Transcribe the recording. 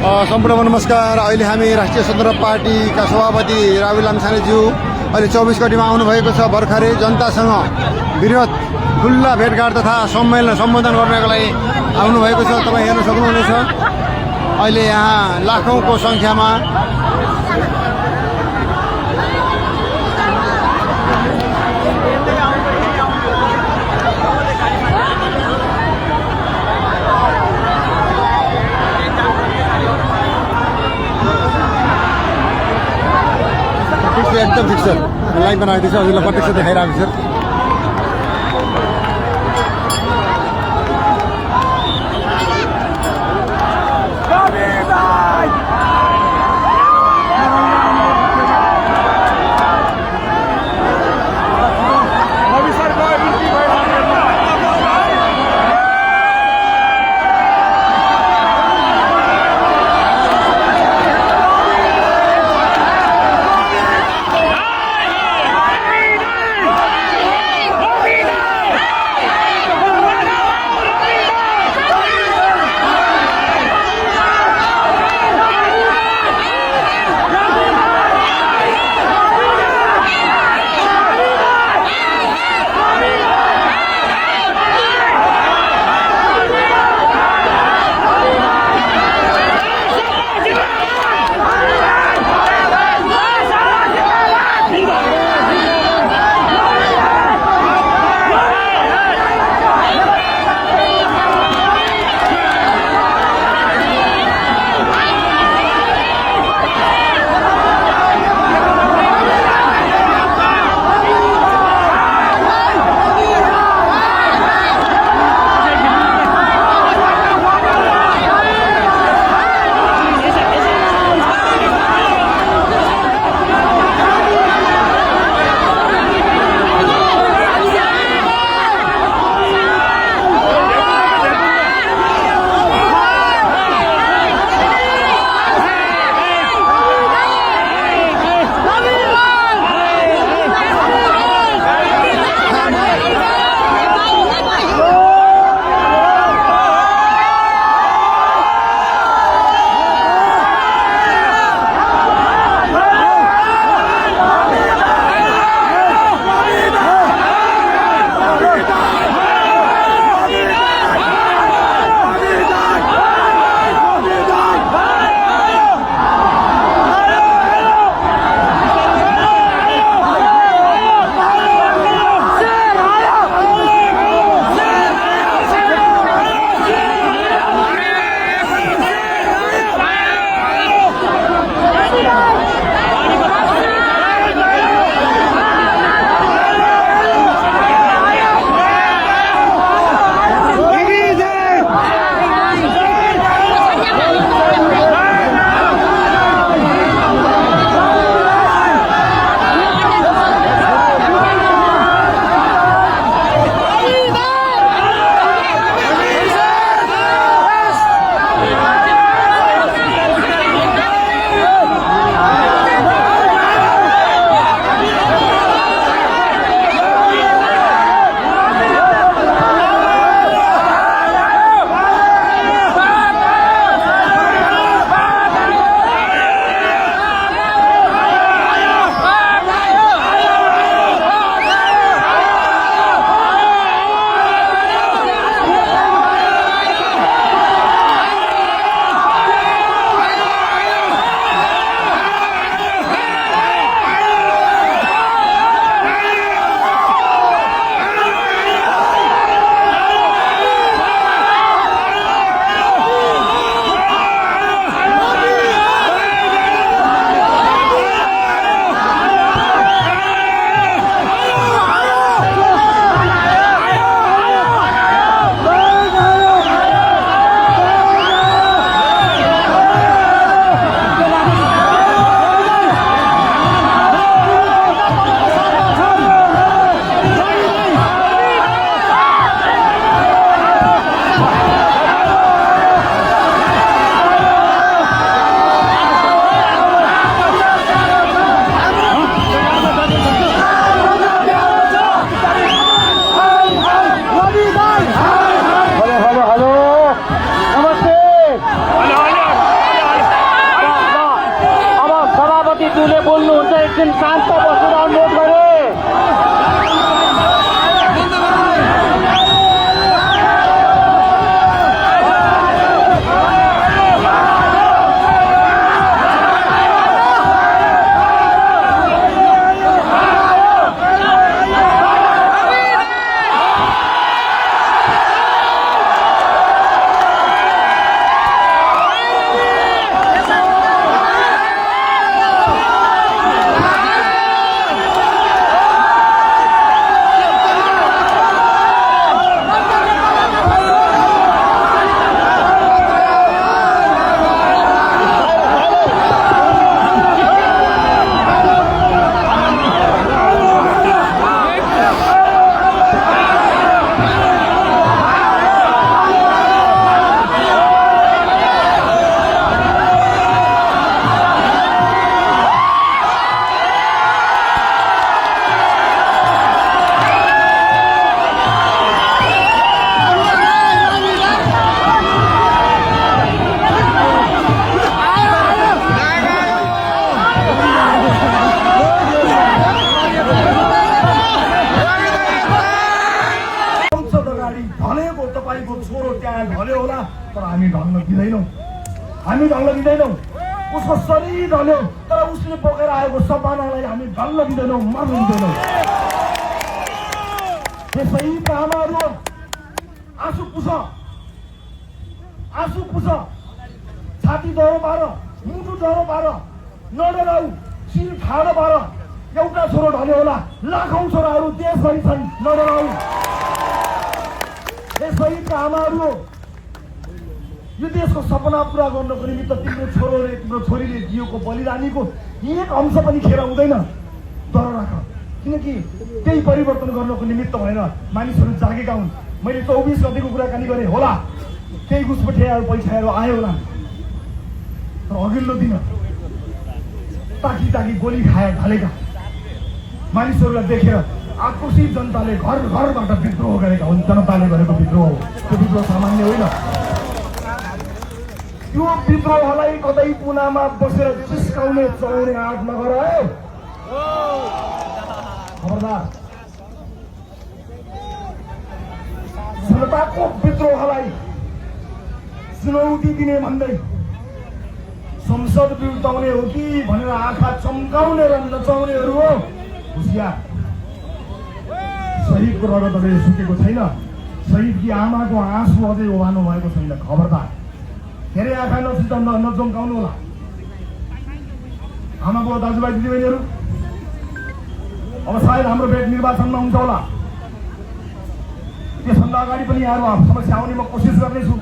सम्पूर्ण नमस्कार। अहिले हामी राष्ट्रिय स्वतन्त्र पार्टीका सभापति राहुल लामिछानेज्यू अहिले 24 गतिमा आउनुभएको छ। भर्खरै जनतासँग विरोध खुल्ला भेटघाट तथा सम्बोधन गर्नको लागि आउनुभएको छ। तपाईँ हेर्न सक्नुहुनेछ अहिले यहाँ लाखौंको संख्यामा एकदम ठिक छ। लाइभ बनाइदिन्छ हजुरलाई प्रत्यक्ष देखाइरहेको छ। तर हामी ढल्न दिँदैनौँ, हामी ढल्न दिँदैनौँ। उसको शरीर ढल्यो तर उसले बोकेर आएको सपनालाई हामी ढल्न दिँदैनौँ, मर्न दिँदैनौँ। शहीदका आमाहरू आँसु पुछ, आँसु पुछ, छाती डह्रो पार, मुटु डह्रो पार, नडराउ, शिर ठाडो पार। एउटा छोरो ढल्यो होला, लाखौँ छोराहरू देशभरि छन्, नडराउ। शहीदका आमाहरू, यो देशको सपना पुरा गर्नको निमित्त तिम्रो छोरोले तिम्रो छोरीले दिएको बलिदानीको एक अंश पनि खेर हुँदैन। डर राख, किनकि त्यही परिवर्तन गर्नको निमित्त भनेर मानिसहरू जागेका हुन्। मैले 24 गतेको कुराकानी गरेँ होला, केही घुसपठियाहरू पैसाहरू आयो होला, तर अघिल्लो दिन ताकी ताकी गोली खाए ढलेका मानिसहरूलाई देखेर आक्रोशित जनताले घर घरबाट विद्रोह गरेका हुन्। जनताले गरेको विद्रोह हो, त्यो विद्रोह सामान्य होइन। त्यो विद्रोहलाई कतै पुनामा बसेर चिस्काउने चलाउने आँट नगर है। खबरदार, जनताको विद्रोहलाई चुनौती दिने भन्दै संसद बिउताउने हो कि भनेर आँखा चम्काउने र नचाउनेहरू हो होसियार। शहीदको रगत अझै सुकेको छैन, शहीदकी आमाको आँसु अझै ओभानो भएको छैन। खबरदार, धेरै आँखा नचम्काउनु होला। आमाको दाजुभाइ दिदीबहिनीहरू, अब सायद हाम्रो भेट निर्वाचनमा हुन्छ होला, त्यसभन्दा अगाडि पनि यहाँहरू समस्या आउने म कोसिस गर्नेछु।